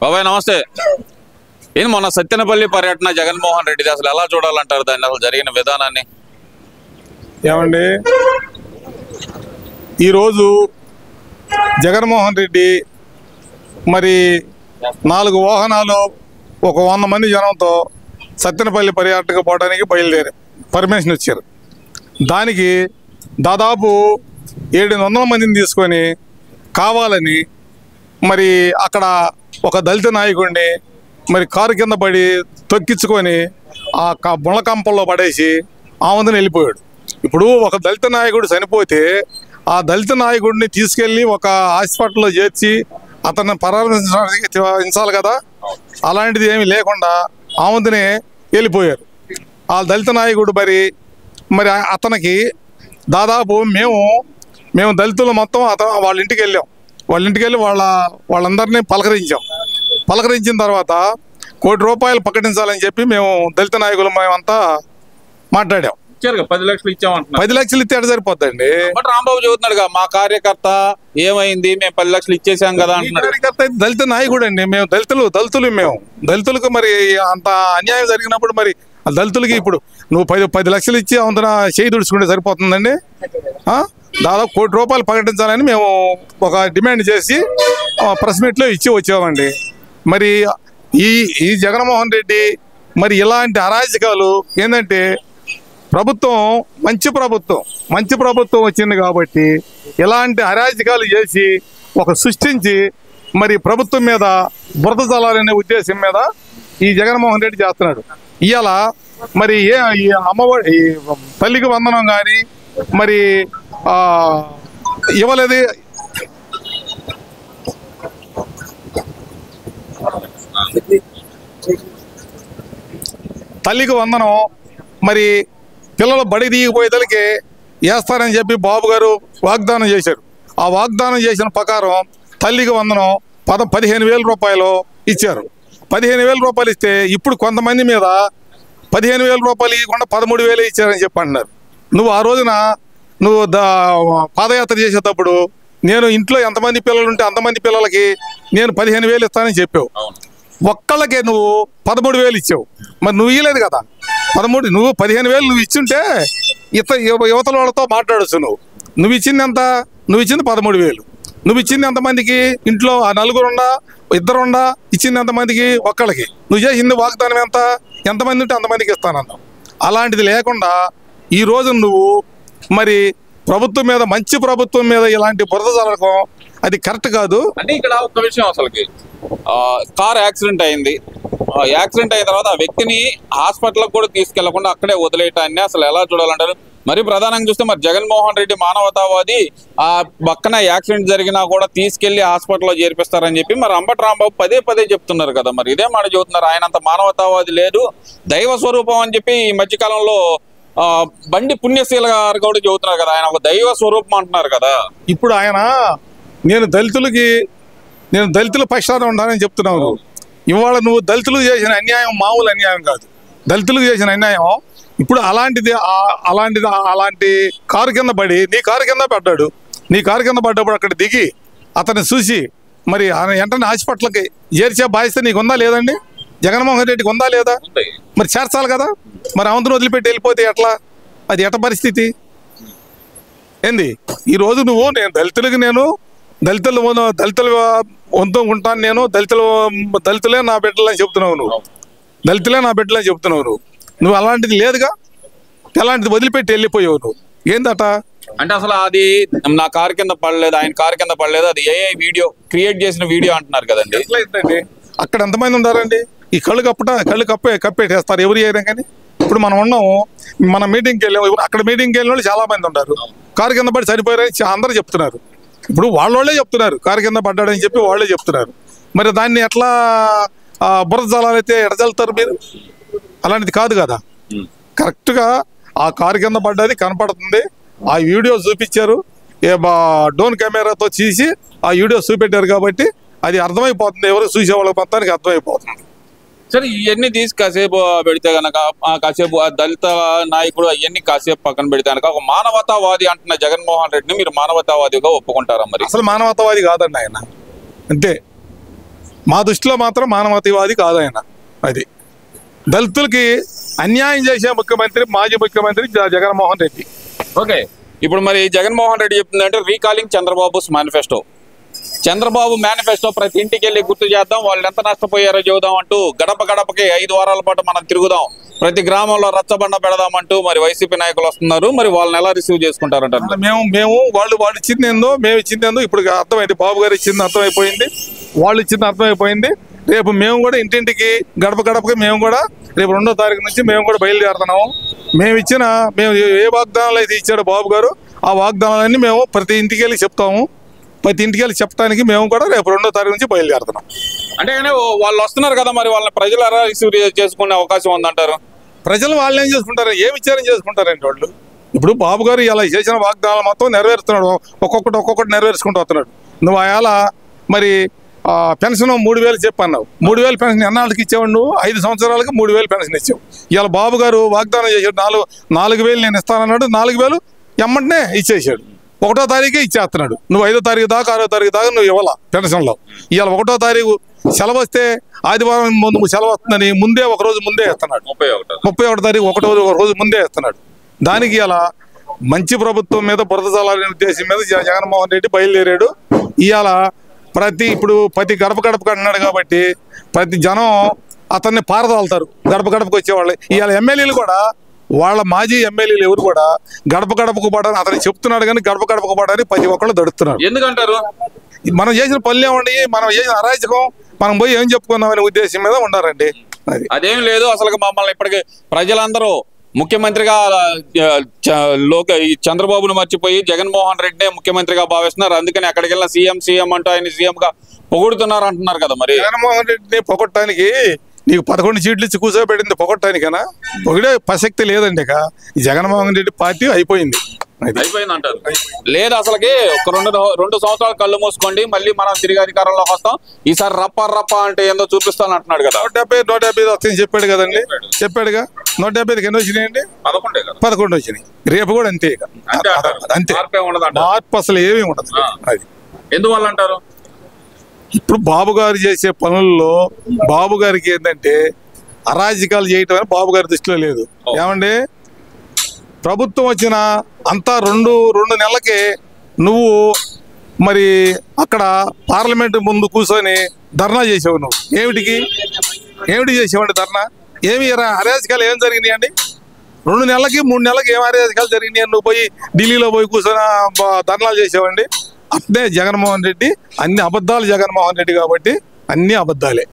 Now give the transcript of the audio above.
బాబాయ్ నమస్తే. ఏంది మొన్న సత్తెనపల్లి పర్యటన జగన్మోహన్ రెడ్డిది అసలు ఎలా చూడాలంటారు దాన్ని, అసలు జరిగిన విధానాన్ని? ఏమండి, ఈరోజు జగన్మోహన్ రెడ్డి మరి 4 వాహనాలు ఒక 100 మంది జనంతో సత్తెనపల్లి పర్యటనకు పోవడానికి బయలుదేరారు. పర్మిషన్ ఇచ్చారు. దానికి దాదాపు 700 మందిని తీసుకొని కావాలని మరి అక్కడ ఒక దళిత నాయకుడిని మరి కారు కింద పడి తొక్కించుకొని ఆ ముళ్ళకంపల్లో పడేసి ఆమెను వెళ్ళిపోయాడు. ఇప్పుడు ఒక దళిత నాయకుడు చనిపోతే ఆ దళిత నాయకుడిని తీసుకెళ్ళి ఒక హాస్పిటల్లో చేర్చి అతన్ని పరామర్శించాలి కదా. అలాంటిది ఏమీ లేకుండా ఆమెనే వెళ్ళిపోయారు ఆ దళిత నాయకుడు. మరి అతనికి దాదాపు మేము దళితులు మొత్తం వాళ్ళ ఇంటికి వెళ్ళాం. వాళ్ళ ఇంటికి వెళ్ళి వాళ్ళందరినీ పలకరించిన తర్వాత ₹1 కోటి ప్రకటించాలని చెప్పి మేము దళిత నాయకులు మేమంతా మాట్లాడాం. 10 లక్షలు ఇచ్చామంటున్నారు. 10 లక్షలు ఇస్తే ఎట్లా సరిపోద్దండి? బట్ రాంబాబు చెబుతున్నాడుగా మా కార్యకర్త ఏమైంది, మేము 10 లక్షలు ఇచ్చేసాం కదా అంటున్నాడు. కార్యకర్త దళిత నాయకుడు అండి. మేము దళితులకు మరి అంత అన్యాయం జరిగినప్పుడు మరి దళితులకి ఇప్పుడు నువ్వు 10 లక్షలు ఇచ్చి అందున చేయి దుడుచుకుంటే సరిపోతుందండి? దాదాపు ₹1 కోటి ప్రకటించాలని మేము ఒక డిమాండ్ చేసి ప్రెస్ మీట్లో ఇచ్చి వచ్చామండి. మరి ఈ జగన్మోహన్ రెడ్డి మరి ఇలాంటి అరాజకాలు ఏంటంటే మంచి ప్రభుత్వం వచ్చింది కాబట్టి ఇలాంటి అరాజకాలు చేసి సృష్టించి మరి ప్రభుత్వం మీద బురద చల్లాలనే ఉద్దేశం మీద ఈ జగన్మోహన్ రెడ్డి చేస్తున్నాడు. ఇవాళ మరి ఈ అమ్మఒడి తల్లికి వందనం కానీ మరి ఇవ్వలేదు. తల్లికి వందనం మరి పిల్లలు బడి దిగిపోయేదలకి వేస్తారని చెప్పి బాబు గారు వాగ్దానం చేశారు. ఆ వాగ్దానం చేసిన ప్రకారం తల్లికి వందనం 15,000 రూపాయలు ఇచ్చారు. 15,000 రూపాయలు ఇస్తే ఇప్పుడు కొంతమంది మీద 15,000 రూపాయలు ఇవ్వకుండా 13,000 ఇచ్చారని చెప్పి అంటున్నారు. నువ్వు ఆ రోజున పాదయాత్ర చేసేటప్పుడు నేను ఇంట్లో ఎంతమంది పిల్లలు ఉంటే అంతమంది పిల్లలకి నేను 15,000 ఇస్తానని చెప్పావు. ఒక్కళ్ళకే నువ్వు 13,000 ఇచ్చావు. మరి నువ్వు ఇవ్వలేదు కదా. నువ్వు 15,000 నువ్వు ఇచ్చుంటే యువతల వాళ్ళతో మాట్లాడచ్చు. నువ్వు ఇచ్చింది ఎంత? నువ్వు ఇచ్చింది 13,000. నువ్వు ఇచ్చింది ఎంతమందికి? ఇంట్లో ఆ 4 2 ఇచ్చింది ఎంతమందికి? ఒక్కళ్ళకి. నువ్వు చేసింది వాగ్దానం ఎంతమంది ఉంటే అంతమందికి ఇస్తానన్నావు. అలాంటిది లేకుండా ఈరోజు నువ్వు మరి మంచి ప్రభుత్వం మీద ఇలాంటి బురద చల్లడం అది కరెక్ట్ కాదు. అంటే ఇక్కడ ఒక విషయం, అసలుకి కార్ యాక్సిడెంట్ అయింది. యాక్సిడెంట్ అయిన తర్వాత ఆ వ్యక్తిని హాస్పిటల్కి కూడా తీసుకెళ్లకుండా అక్కడే వదిలేయటాన్ని అసలు ఎలా చూడాలంటారు? మరి ప్రధానంగా చూస్తే మరి జగన్మోహన్ రెడ్డి మానవతావాది, ఆ పక్కన యాక్సిడెంట్ జరిగినా కూడా తీసుకెళ్లి హాస్పిటల్లో చేర్పిస్తారని చెప్పి మరి అంబటి రాంబాబు పదే చెప్తున్నారు కదా. మరి ఇదే మాట చెబుతున్నారు. ఆయన అంత మానవతావాది లేదు, దైవ స్వరూపం అని చెప్పి ఈ మధ్యకాలంలో బండి పుణ్యశీల గారు కూడా చెబుతున్నారు కదా. ఆయన ఒక దైవ స్వరూపం అంటున్నారు కదా. ఇప్పుడు ఆయన నేను దళితుల పక్షాన ఉండాలని చెప్తున్నావు. ఇవాళ నువ్వు దళితులకు చేసిన అన్యాయం మామూలు అన్యాయం కాదు. దళితులకు చేసిన అన్యాయం ఇప్పుడు అలాంటి కారు కింద పడి నీ కారు కింద పడ్డాడు. నీ కారు కింద పడ్డప్పుడు అక్కడ దిగి అతన్ని చూసి మరి వెంటనే హాస్పిటల్కి చేర్చే బాధ్యత నీకు ఉందా లేదండి? జగన్మోహన్ రెడ్డికి ఉందా లేదా? మరి చేర్చాలి కదా. మరి అవంతుని వదిలిపెట్టి వెళ్ళిపోతే ఎట్లా? అది ఎట్ట పరిస్థితి ఏంది? ఈరోజు నువ్వు దళితుల వంతు ఉంటాను, నేను దళితులే నా బిడ్డలని చెప్తున్నావు. నువ్వు అలాంటిది లేదుగా. అలాంటిది వదిలిపెట్టి వెళ్ళిపోయావు నువ్వు. ఏందట అంటే అసలు అది నా కారు కింద పడలేదు, ఆయన కారు కింద పడలేదు, అది ఏ వీడియో క్రియేట్ చేసిన వీడియో అంటున్నారు కదండి. ఎట్లయితే అక్కడ ఎంతమంది ఉన్నారండి? ఈ కళ్ళు కప్పేటేస్తారు ఎవరు చేయడం. కానీ ఇప్పుడు మనం ఉన్నాము, మన మీటింగ్కి వెళ్ళాము. అక్కడ మీటింగ్కి వెళ్ళిన వాళ్ళు చాలా మంది ఉన్నారు. కారు కింద పడి చనిపోయారని అందరూ చెప్తున్నారు. ఇప్పుడు వాళ్ళే చెప్తున్నారు కారు కింద పడ్డాడని చెప్పి వాళ్ళే చెప్తున్నారు. మరి దాన్ని ఎట్లా బురద జలాలైతే ఎట చల్లుతారు మీరు? అలాంటిది కాదు కదా. కరెక్ట్గా ఆ కారు కింద పడ్డది కనపడుతుంది. ఆ వీడియో చూపించారు, డ్రోన్ కెమెరాతో తీసి ఆ వీడియో చూపెట్టారు కాబట్టి అది అర్థమైపోతుంది. ఎవరు చూసే వాళ్ళకి మొత్తానికి అర్థమైపోతుంది. సరే, ఇవన్నీ తీసి కాసేపు పెడితే కనుక కాసేపు దళిత నాయకుడు అవన్నీ కాసేపు పక్కన పెడితే కనుక ఒక మానవతావాది అంటున్న జగన్మోహన్ రెడ్డిని మీరు మానవతావాదిగా ఒప్పుకుంటారా? మరి అసలు మానవతావాది కాదండి ఆయన. అంతే మా దృష్టిలో మాత్రం మానవతావాది కాదు ఆయన. అది దళితులకి అన్యాయం చేసే ముఖ్యమంత్రి మాజీ ముఖ్యమంత్రి జగన్మోహన్ రెడ్డి. ఓకే, ఇప్పుడు మరి జగన్మోహన్ రెడ్డి చెప్తుందంటే recalling Chandrababu's manifesto. Chandrababu manifesto ప్రతి ఇంటికి వెళ్ళి గుర్తు చేద్దాం, వాళ్ళు ఎంత నష్టపోయారో చూద్దాం అంటూ గడప గడపకి 5 వారాల పాటు మనం తిరుగుదాం, ప్రతి గ్రామంలో రచ్చబండ పెడదామంటూ మరి వైసీపీ నాయకులు వస్తున్నారు. మరి వాళ్ళని ఎలా రిసీవ్ చేసుకుంటారంటారు? మేము వాళ్ళు ఇచ్చింది ఏందో మేము ఇచ్చింది ఏందో ఇప్పుడు అర్థమైంది. బాబు గారు ఇచ్చింది అర్థమైపోయింది, వాళ్ళు ఇచ్చింది అర్థమైపోయింది. రేపు మేము కూడా ఇంటింటికి గడప గడపకి మేము కూడా రేపు 2వ తారీఖు నుంచి మేము కూడా బయలుదేరుతున్నాము. మేము ఏ వాగ్దానాలు అయితే ఇచ్చాడో బాబు గారు ఆ వాగ్దానాలన్నీ మేము ప్రతి ఇంటికి వెళ్ళి చెప్తాము. ప్రతి ఇంటికి వెళ్ళి చెప్పడానికి మేము కూడా రేపు 2వ తారీఖు నుంచి బయలుదేరుతున్నాం. అంటే వాళ్ళు వస్తున్నారు కదా, మరి వాళ్ళని ప్రజలు ఎలా రిసీవ్ చేసుకునే అవకాశం ఉందంటారు? ప్రజలు వాళ్ళు ఏం చేసుకుంటారు, ఏమి ఇచ్చారని చేసుకుంటారండి వాళ్ళు. ఇప్పుడు బాబు గారు ఇలా చేసిన వాగ్దానాలు మొత్తం నెరవేరుస్తున్నాడు, ఒక్కొక్కటి నెరవేర్చుకుంటూ వస్తున్నాడు. నువ్వు అలా మరి పెన్షన్ 3,000 చెప్పన్నావు, 3,000 పెన్షన్ ఎన్నాళ్ళకి ఇచ్చావు నువ్వు? 5 సంవత్సరాలకి 3,000 పెన్షన్ ఇచ్చావు. ఇవాళ బాబు గారు వాగ్దానం చేశాడు 4,000 నేను ఇస్తానన్నాడు, 4,000 ఎమ్మంటనే ఇచ్చేసాడు. 1వ తారీఖే ఇచ్చేస్తున్నాడు. నువ్వు 5వ తారీఖు దాకా 6వ తారీఖు దాకా నువ్వు ఇవ్వాల పెన్షన్లో. ఇవాళ 1వ తారీఖు సెలవు వస్తే ఆదివారం ముందు సెలవు వస్తుందని ముందే ఒక రోజు ముందే ఇస్తున్నాడు. 31వ తారీఖు ఒక రోజు ముందే ఇస్తున్నాడు. దానికి ఇలా మంచి ప్రభుత్వం మీద బురద చల్లాలనే ఉద్దేశం మీద జగన్మోహన్ రెడ్డి బయలుదేరాడు. ఇవాళ ప్రతి గడప గడపకు అంటున్నాడు కాబట్టి ప్రతి జనం అతన్ని పారదోలుతారు గడప గడపకు వచ్చేవాళ్ళు. ఇవాళ ఎమ్మెల్యేలు కూడా వాళ్ళ మాజీ ఎమ్మెల్యేలు ఎవరు కూడా గడప గడపకు పడని అతను చెప్తున్నాడు, కానీ గడప గడపకు పడని ప్రతి ఒక్కళ్ళు దడుతున్నారు. ఎందుకంటారు? మనం చేసిన పనులు ఏమండి, మనం చేసిన అరాచకం మనం పోయి ఏం చెప్పుకుందామనే ఉద్దేశం మీద ఉండారండి. అదేం లేదు. అసలు మమ్మల్ని ఇప్పటికి ప్రజలందరూ ముఖ్యమంత్రిగా చంద్రబాబును మర్చిపోయి జగన్మోహన్ రెడ్డినే ముఖ్యమంత్రిగా భావిస్తున్నారు. అందుకని అక్కడికి వెళ్ళిన సీఎం అంటూ ఆయన సీఎం గా పొగుడుతున్నారు అంటున్నారు కదా. మరి జగన్మోహన్ రెడ్డిని పొగొట్టడానికి నీకు 11 సీట్లు ఇచ్చి కూర్చోబెట్టింది పొగొట్టడానికనా? పొగిడే ప్రసక్తి లేదండి. ఇక జగన్మోహన్ రెడ్డి పార్టీ అయిపోయింది అంటారు. లేదు అసలుకి ఒక 2 సంవత్సరాలు కళ్ళు మూసుకోండి, మళ్ళీ మనం తిరిగి అధికారంలోకి వస్తాం, ఈసారి రప్ప అంటే ఏందో చూపిస్తాను అంటున్నాడు కదా. 170 వస్తాయని చెప్పాడు కదండి, చెప్పాడుగా. 170కి ఎన్ని వచ్చినాయండి? 11 వచ్చినాయి. రేపు కూడా అంతే. ఇక అంతే, మార్పు అసలు ఏమీ ఉండదు. అది ఎందువల్ల అంటారు? ఇప్పుడు బాబు గారు చేసే పనుల్లో బాబు గారికి ఏంటంటే అరాజకాలు చేయటం అని బాబు గారి దృష్టిలో లేదు. ఏమండి, ప్రభుత్వం వచ్చిన అంతా 2 నెలలకే నువ్వు మరి అక్కడ పార్లమెంట్ ముందు కూర్చొని ధర్నా చేసావు. నువ్వు ఏమిటి చేసావండి ధర్నా? ఏమి అరాజకాలు ఏం జరిగినాయండి? 2 నెలలకి 3 నెలలకి ఏం అరాజకాలు జరిగినాయి? నువ్వు పోయి ఢిల్లీలో పోయి కూర్చొని ధర్నాలు చేసావండి. అట్నే జగన్మోహన్ రెడ్డి, అన్ని అబద్ధాలు జగన్మోహన్ రెడ్డి కాబట్టి అన్ని అబద్ధాలే.